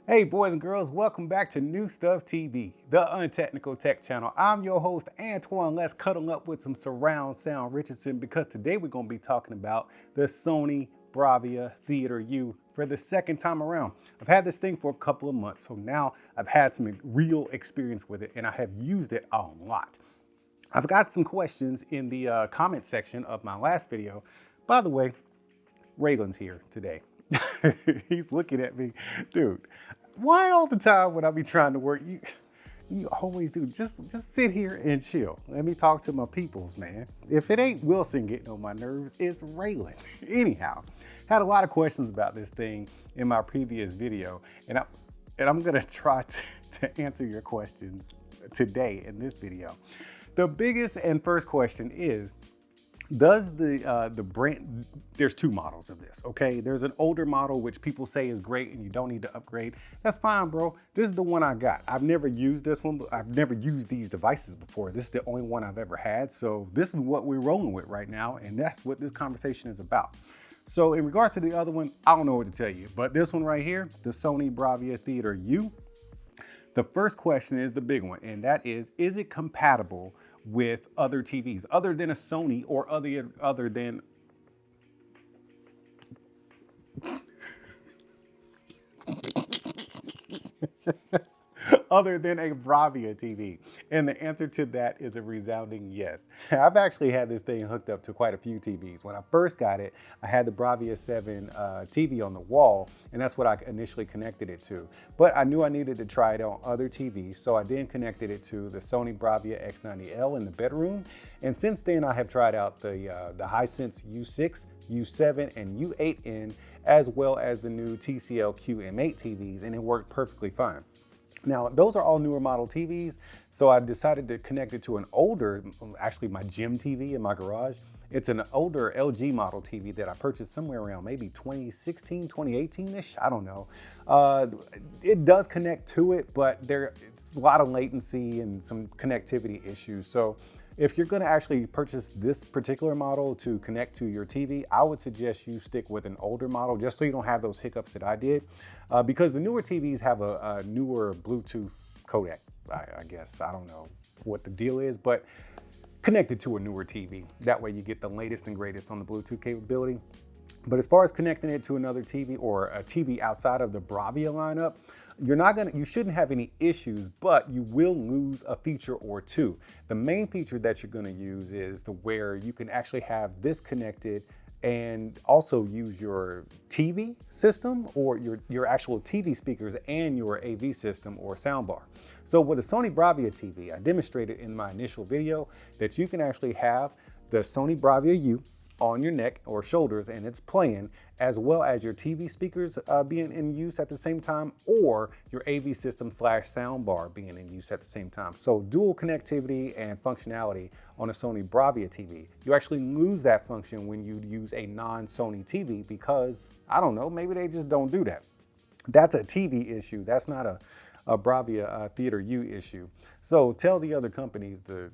Hey boys and girls, welcome back to New Stuff TV, the untechnical tech channel. I'm your host, Antoine. Let's cuddle up with some surround sound Richardson because today we're going to be talking about the Sony Bravia Theater U for the second time around. I've had this thing for a couple of months, so now I've had some real experience with it and I have used it a lot. I've got some questions in the comment section of my last video. By the way, Raylan's here today. He's looking at me. Dude, why all the time when I be trying to work, you always do, just sit here and chill. Let me talk to my peoples, man. If it ain't Wilson getting on my nerves, it's Raylan. Anyhow, had a lot of questions about this thing in my previous video, and I'm gonna try to answer your questions today in this video. The biggest and first question is, does the brand, there's two models of this, okay? There's an older model, which people say is great and you don't need to upgrade. That's fine, bro. This is the one I got. I've never used this one. I've never used these devices before. This is the only one I've ever had. So this is what we're rolling with right now. And that's what this conversation is about. So in regards to the other one, I don't know what to tell you, but this one right here, the Sony Bravia Theater U, the first question is the big one. And that is it compatible with other TVs other than a Sony or other than other than a Bravia TV? And the answer to that is a resounding yes. I've actually had this thing hooked up to quite a few TVs. When I first got it, I had the Bravia 7 TV on the wall, and that's what I initially connected it to. But I knew I needed to try it on other TVs, so I then connected it to the Sony Bravia X90L in the bedroom. And since then, I have tried out the Hisense U6, U7, and U8N, as well as the new TCL QM8 TVs, and it worked perfectly fine. Now, those are all newer model TVs, so I decided to connect it to an older, actually my gym TV in my garage. It's an older LG model TV that I purchased somewhere around maybe 2016, 2018-ish, I don't know. It does connect to it, but there's a lot of latency and some connectivity issues. So if you're gonna actually purchase this particular model to connect to your TV, I would suggest you stick with an older model just so you don't have those hiccups that I did. Because the newer TVs have a newer Bluetooth codec, I guess. I don't know what the deal is, but connected to a newer TV. That way you get the latest and greatest on the Bluetooth capability. But as far as connecting it to another TV or a TV outside of the Bravia lineup, you shouldn't have any issues, but you will lose a feature or two. The main feature that you're gonna use is where you can actually have this connected and also use your TV system or your actual TV speakers and your AV system or soundbar. So with a Sony Bravia TV, I demonstrated in my initial video that you can actually have the Sony Bravia U on your neck or shoulders and it's playing, as well as your TV speakers being in use at the same time, or your AV system / soundbar being in use at the same time. So dual connectivity and functionality on a Sony Bravia TV. You actually lose that function when you use a non-Sony TV because, I don't know, maybe they just don't do that. That's a TV issue. That's not a Bravia Theater U issue. So tell the other companies to,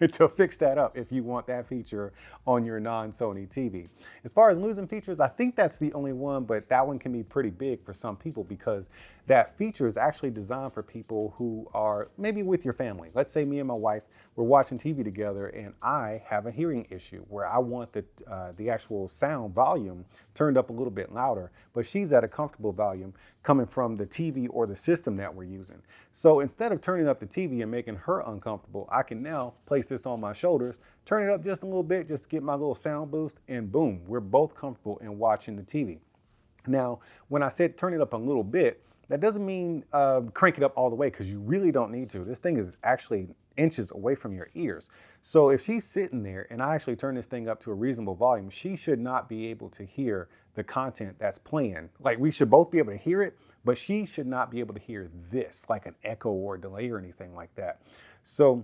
to fix that up if you want that feature on your non-Sony TV. As far as losing features, I think that's the only one, but that one can be pretty big for some people because that feature is actually designed for people who are maybe with your family. Let's say me and my wife, we're watching TV together and I have a hearing issue where I want the actual sound volume turned up a little bit louder, but she's at a comfortable volume coming from the TV or the system that we're using. So instead of turning up the TV and making her uncomfortable, I can now place this on my shoulders, turn it up just a little bit, just to get my little sound boost, and boom, we're both comfortable in watching the TV. Now, when I said turn it up a little bit, that doesn't mean crank it up all the way because you really don't need to. This thing is actually inches away from your ears. So if she's sitting there and I actually turn this thing up to a reasonable volume, she should not be able to hear the content that's playing. Like, we should both be able to hear it, but she should not be able to hear this, like an echo or delay or anything like that. So,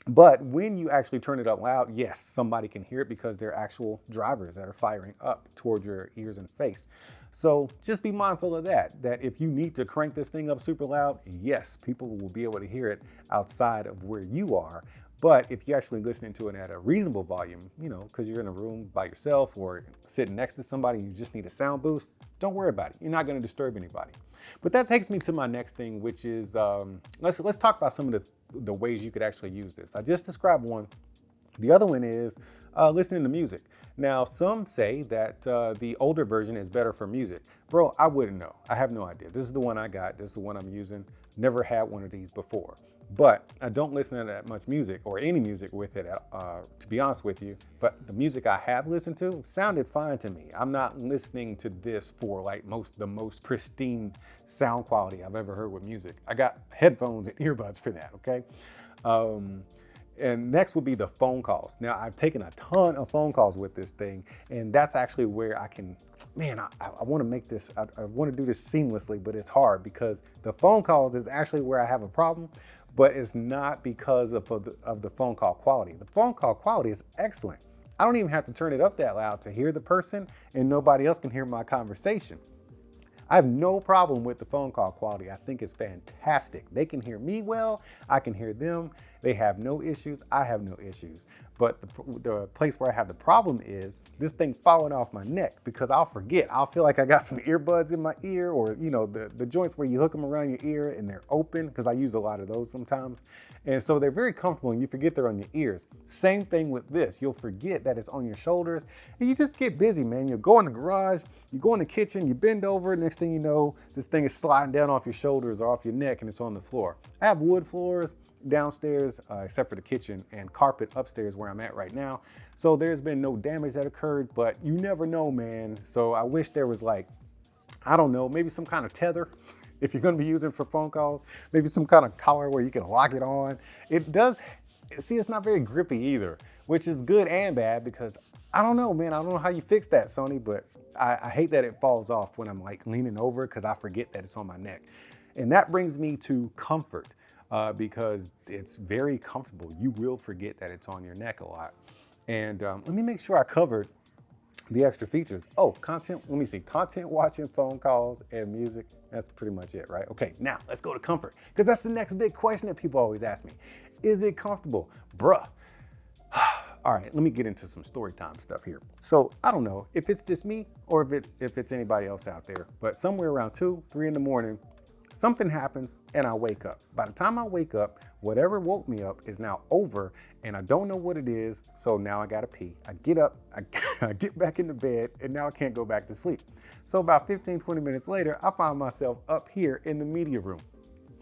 but when you actually turn it up loud, yes, somebody can hear it because they're actual drivers that are firing up toward your ears and face. So just be mindful of that if you need to crank this thing up super loud, yes, people will be able to hear it outside of where you are. But if you're actually listening to it at a reasonable volume, because you're in a room by yourself or sitting next to somebody, and you just need a sound boost, don't worry about it. You're not going to disturb anybody. But that takes me to my next thing, which is let's talk about some of the ways you could actually use this. I just described one. The other one is listening to music. Now, some say that the older version is better for music. Bro, I wouldn't know. I have no idea. This is the one I got. This is the one I'm using. Never had one of these before. But I don't listen to that much music or any music with it, to be honest with you. But the music I have listened to sounded fine to me. I'm not listening to this for like the most pristine sound quality I've ever heard with music. I got headphones and earbuds for that, okay? And next would be the phone calls. Now, I've taken a ton of phone calls with this thing, and that's actually where I can, man, I want to make this, I want to do this seamlessly, but it's hard because the phone calls is actually where I have a problem, but it's not because of the phone call quality. The phone call quality is excellent. I don't even have to turn it up that loud to hear the person, and nobody else can hear my conversation. I have no problem with the phone call quality. I think it's fantastic. They can hear me well. I can hear them. They have no issues. I have no issues. But the place where I have the problem is this thing falling off my neck because I'll forget. I'll feel like I got some earbuds in my ear, or the joints where you hook them around your ear and they're open, because I use a lot of those sometimes. And so they're very comfortable and you forget they're on your ears. Same thing with this. You'll forget that it's on your shoulders and you just get busy, man. You go in the garage, you go in the kitchen, you bend over, next thing you know, this thing is sliding down off your shoulders or off your neck and it's on the floor. I have wood floors downstairs, except for the kitchen, and carpet upstairs where I'm at right now. So there's been no damage that occurred, but you never know, man. So I wish there was like, I don't know, maybe some kind of tether if you're gonna be using for phone calls, maybe some kind of collar where you can lock it on. It does, see, it's not very grippy either, which is good and bad because I don't know, man. I don't know how you fix that, Sony, but I hate that it falls off when I'm like leaning over because I forget that it's on my neck. And that brings me to comfort. Because it's very comfortable. You will forget that it's on your neck a lot. And let me make sure I covered the extra features. Oh, content, let me see. Content watching, phone calls, and music. That's pretty much it, right? Okay, now let's go to comfort, because that's the next big question that people always ask me. Is it comfortable? Bruh. All right, let me get into some story time stuff here. So I don't know if it's just me or if it's anybody else out there, but somewhere around 2, 3 in the morning, something happens and I wake up. By the time I wake up, whatever woke me up is now over and I don't know what it is. So now I gotta pee. I get up, I get back into bed, and now I can't go back to sleep. So about 15, 20 minutes later, I find myself up here in the media room.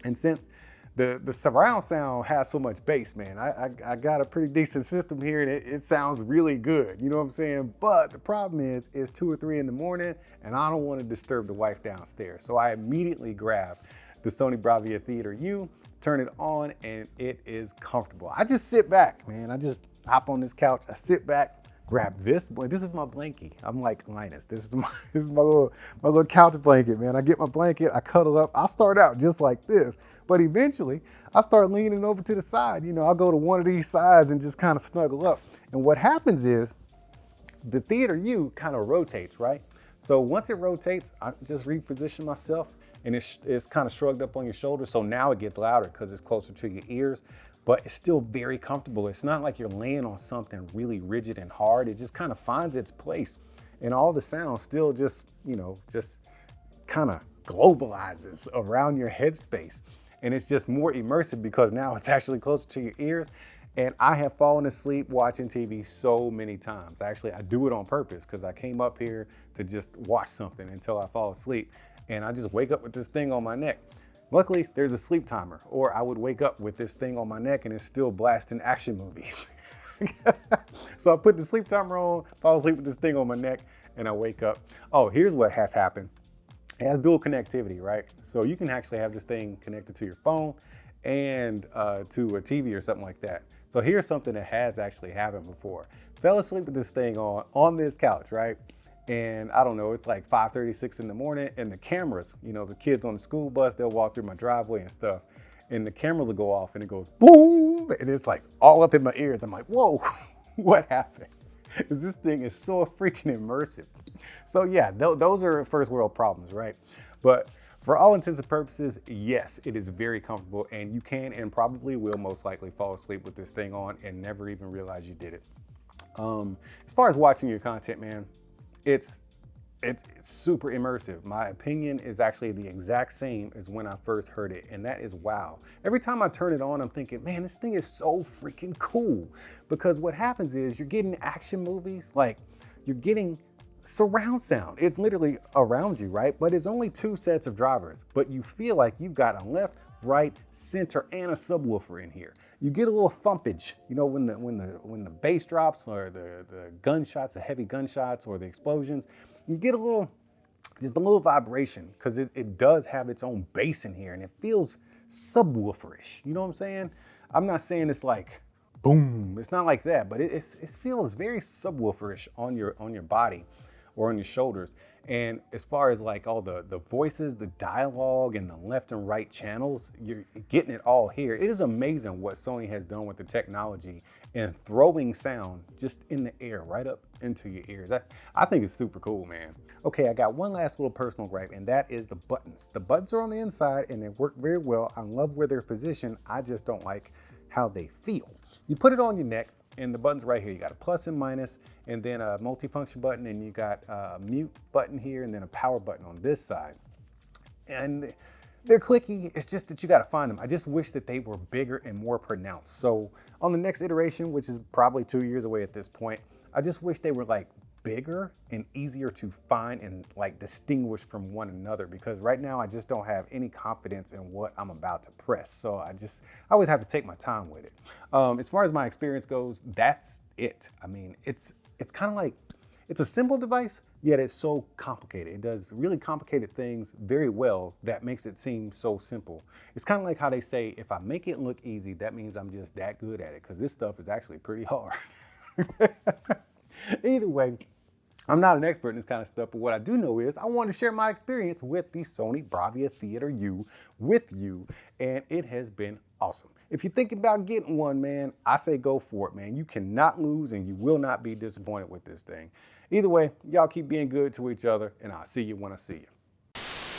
And since the surround sound has so much bass, man, I got a pretty decent system here and it sounds really good. You know what I'm saying? But the problem is it's 2 or 3 in the morning and I don't want to disturb the wife downstairs. So I immediately grab the Sony Bravia Theater U, turn it on, and it is comfortable. I just sit back, man. I just hop on this couch, I sit back, grab this. Boy, this is my blankie. I'm like Linus. This is my little couch blanket, man. I get my blanket, I cuddle up. I start out just like this, but eventually I start leaning over to the side. I'll go to one of these sides and just kind of snuggle up. And what happens is the Theater U kind of rotates, right? So once it rotates, I just reposition myself and it's kind of shrugged up on your shoulders. So now it gets louder because it's closer to your ears. But it's still very comfortable. It's not like you're laying on something really rigid and hard. It just kind of finds its place. And all the sound still just kind of globalizes around your headspace. And it's just more immersive because now it's actually closer to your ears. And I have fallen asleep watching TV so many times. Actually, I do it on purpose because I came up here to just watch something until I fall asleep. And I just wake up with this thing on my neck. Luckily, there's a sleep timer, or I would wake up with this thing on my neck and it's still blasting action movies. So I put the sleep timer on, fall asleep with this thing on my neck, and I wake up. Oh, here's what has happened. It has dual connectivity, right? So you can actually have this thing connected to your phone and to a TV or something like that. So here's something that has actually happened before. Fell asleep with this thing on this couch, right? And I don't know, it's like 5:36 in the morning, and the cameras, the kids on the school bus, they'll walk through my driveway and stuff, and the cameras will go off and it goes boom, and it's like all up in my ears. I'm like, whoa, what happened? Because this thing is so freaking immersive. So yeah, those are first world problems, right? But For all intents and purposes, yes, it is very comfortable, and you can and probably will most likely fall asleep with this thing on and never even realize you did it. As far as watching your content, man, it's super immersive. My opinion is actually the exact same as when I first heard it, and that is wow. Every time I turn it on, I'm thinking, man, this thing is so freaking cool. Because what happens is you're getting action movies, like you're getting surround sound. It's literally around you, right? But it's only 2 sets of drivers, but you feel like you've got a left, right, center, and a subwoofer in here. You get a little thumpage, you know, when the bass drops, or the gunshots, the heavy gunshots, or the explosions. You get just a little vibration, because it does have its own bass in here, and it feels subwooferish. You know what I'm saying? I'm not saying it's like boom. It's not like that, but it feels very subwooferish on your body or on your shoulders. And as far as like all the voices, the dialogue, and the left and right channels, you're getting it all here. It is amazing what Sony has done with the technology and throwing sound just in the air, right up into your ears. I think it's super cool, man. Okay, I got one last little personal gripe, and that is the buttons. The buttons are on the inside, and they work very well. I love where they're positioned. I just don't like how they feel. You put it on your neck, and the buttons right here. You got a plus and minus, and then a multifunction button, and you got a mute button here, and then a power button on this side. And they're clicky. It's just that you got to find them. I just wish that they were bigger and more pronounced. So on the next iteration, which is probably 2 years away at this point, I just wish they were like bigger and easier to find and like distinguish from one another, because right now I just don't have any confidence in what I'm about to press. So I always have to take my time with it. As far as my experience goes, that's it. I mean, it's kind of like, it's a simple device, yet it's so complicated. It does really complicated things very well that makes it seem so simple. It's kind of like how they say, if I make it look easy, that means I'm just that good at it, because this stuff is actually pretty hard. Either way, I'm not an expert in this kind of stuff, but what I do know is I want to share my experience with the Sony Bravia Theater U with you, and it has been awesome. If you're thinking about getting one, man, I say go for it, man. You cannot lose, and you will not be disappointed with this thing. Either way, y'all keep being good to each other, and I'll see you when I see you.